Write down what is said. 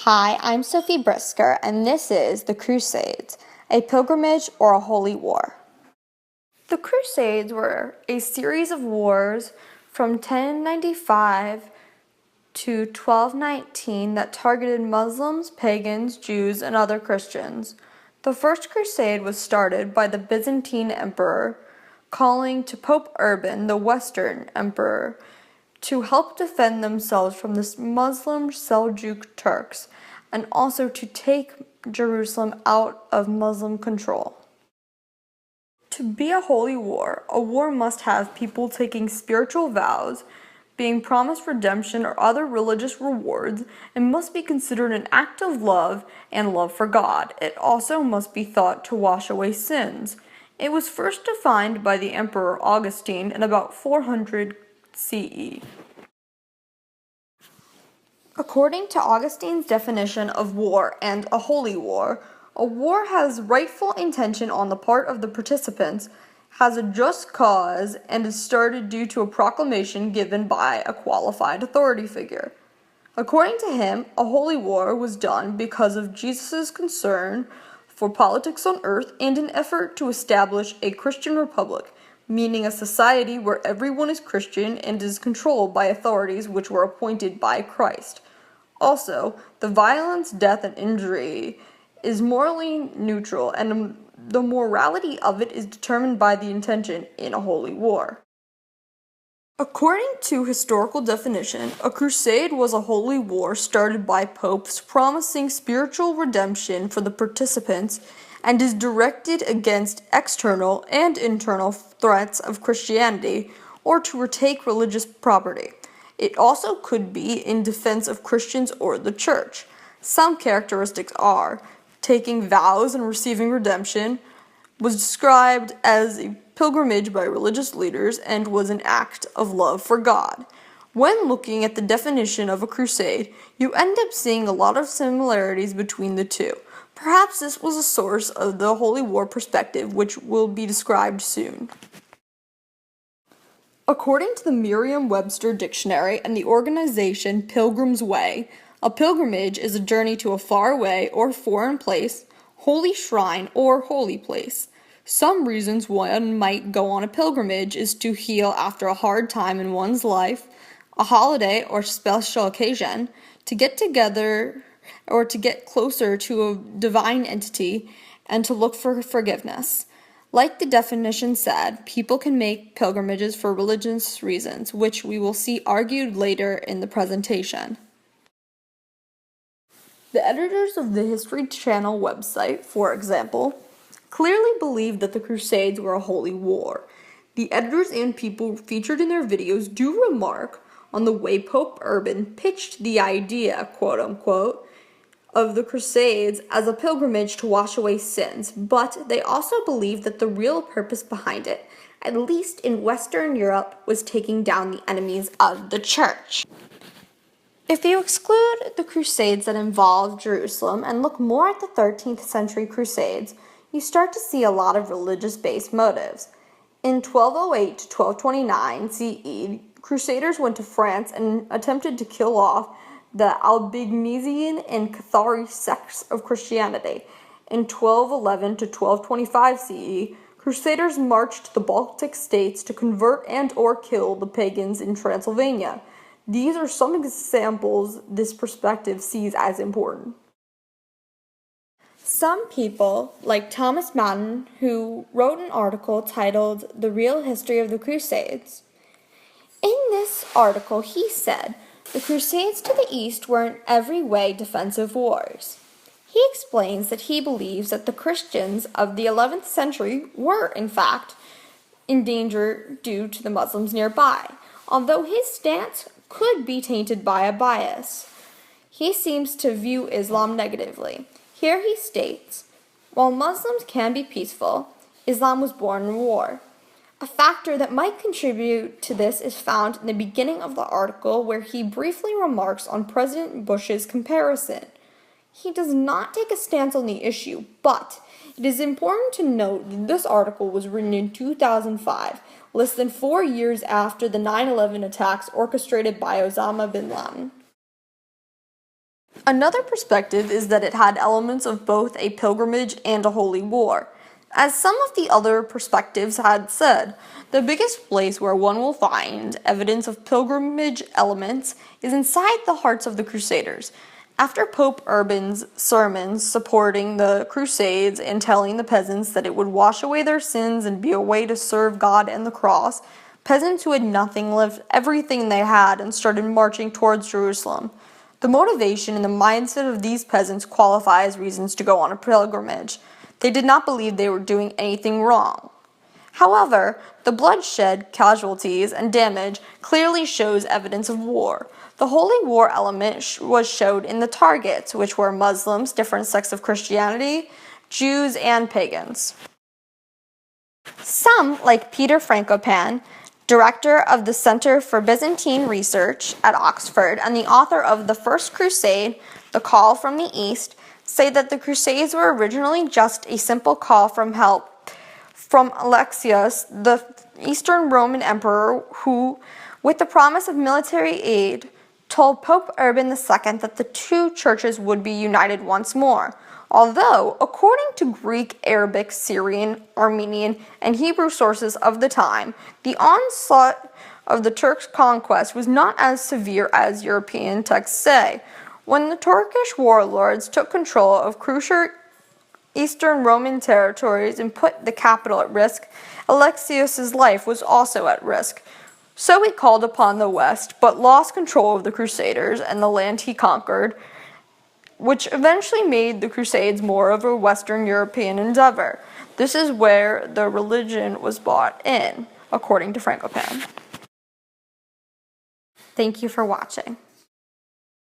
Hi, I'm Sophie Brisker, and this is the Crusades, a pilgrimage or a holy war. The Crusades were a series of wars from 1095 to 1219 that targeted Muslims, pagans, Jews, and other Christians. The First Crusade was started by the Byzantine Emperor, calling to Pope Urban, the Western Emperor, to help defend themselves from the Muslim Seljuk Turks, and also to take Jerusalem out of Muslim control. To be a holy war, a war must have people taking spiritual vows, being promised redemption or other religious rewards, and must be considered an act of love and love for God. It also must be thought to wash away sins. It was first defined by the Emperor Augustine in about 400 CE. According to Augustine's definition of war and a holy war, a war has rightful intention on the part of the participants, has a just cause, and is started due to a proclamation given by a qualified authority figure. According to him, a holy war was done because of Jesus' concern for politics on earth and an effort to establish a Christian republic, meaning a society where everyone is Christian and is controlled by authorities which were appointed by Christ. Also, the violence, death, and injury is morally neutral, and the morality of it is determined by the intention in a holy war. According to historical definition, a crusade was a holy war started by popes promising spiritual redemption for the participants and is directed against external and internal threats of Christianity or to retake religious property. It also could be in defense of Christians or the church. Some characteristics are taking vows and receiving redemption, was described as a pilgrimage by religious leaders, and was an act of love for God. When looking at the definition of a crusade, you end up seeing a lot of similarities between the two. Perhaps this was a source of the Holy War perspective, which will be described soon. According to the Merriam-Webster Dictionary and the organization Pilgrim's Way, a pilgrimage is a journey to a faraway or foreign place, holy shrine, or holy place. Some reasons one might go on a pilgrimage is to heal after a hard time in one's life, a holiday or special occasion, to get together or to get closer to a divine entity, and to look for forgiveness. Like the definition said, people can make pilgrimages for religious reasons, which we will see argued later in the presentation. The editors of the History Channel website, for example, clearly believed that the Crusades were a holy war. The editors and people featured in their videos do remark on the way Pope Urban pitched the idea, quote-unquote, of the Crusades as a pilgrimage to wash away sins, but they also believed that the real purpose behind it, at least in Western Europe, was taking down the enemies of the church. If you exclude the Crusades that involved Jerusalem and look more at the 13th century Crusades, you start to see a lot of religious-based motives. In 1208 to 1229 CE, Crusaders went to France and attempted to kill off the Albigensian and Cathari sects of Christianity. In 1211 to 1225 CE, Crusaders marched to the Baltic states to convert and or kill the pagans in Transylvania. These are some examples this perspective sees as important. Some people, like Thomas Madden, who wrote an article titled The Real History of the Crusades. In this article, he said, the Crusades to the east were in every way defensive wars. He explains that he believes that the Christians of the 11th century were, in fact, in danger due to the Muslims nearby, although his stance could be tainted by a bias. He seems to view Islam negatively. Here he states, while Muslims can be peaceful, Islam was born in war. A factor that might contribute to this is found in the beginning of the article where he briefly remarks on President Bush's comparison. He does not take a stance on the issue, but it is important to note that this article was written in 2005, less than 4 years after the 9/11 attacks orchestrated by Osama bin Laden. Another perspective is that it had elements of both a pilgrimage and a holy war. As some of the other perspectives had said, the biggest place where one will find evidence of pilgrimage elements is inside the hearts of the Crusaders. After Pope Urban's sermons supporting the Crusades and telling the peasants that it would wash away their sins and be a way to serve God and the cross, peasants who had nothing left everything they had and started marching towards Jerusalem. The motivation and the mindset of these peasants qualify as reasons to go on a pilgrimage. They did not believe they were doing anything wrong. However, the bloodshed, casualties, and damage clearly shows evidence of war. The holy war element was showed in the targets, which were Muslims, different sects of Christianity, Jews, and pagans. Some, like Peter Frankopan, director of the Center for Byzantine Research at Oxford and the author of The First Crusade, The Call from the East, say that the Crusades were originally just a simple call for help from Alexius, the Eastern Roman emperor, who, with the promise of military aid, told Pope Urban II that the two churches would be united once more. Although, according to Greek, Arabic, Syrian, Armenian, and Hebrew sources of the time, the onslaught of the Turks' conquest was not as severe as European texts say. When the Turkish warlords took control of crucial Eastern Roman territories and put the capital at risk, Alexius's life was also at risk. So he called upon the West, but lost control of the Crusaders and the land he conquered, which eventually made the Crusades more of a Western European endeavor. This is where the religion was brought in, according to Frankopan. Thank you for watching.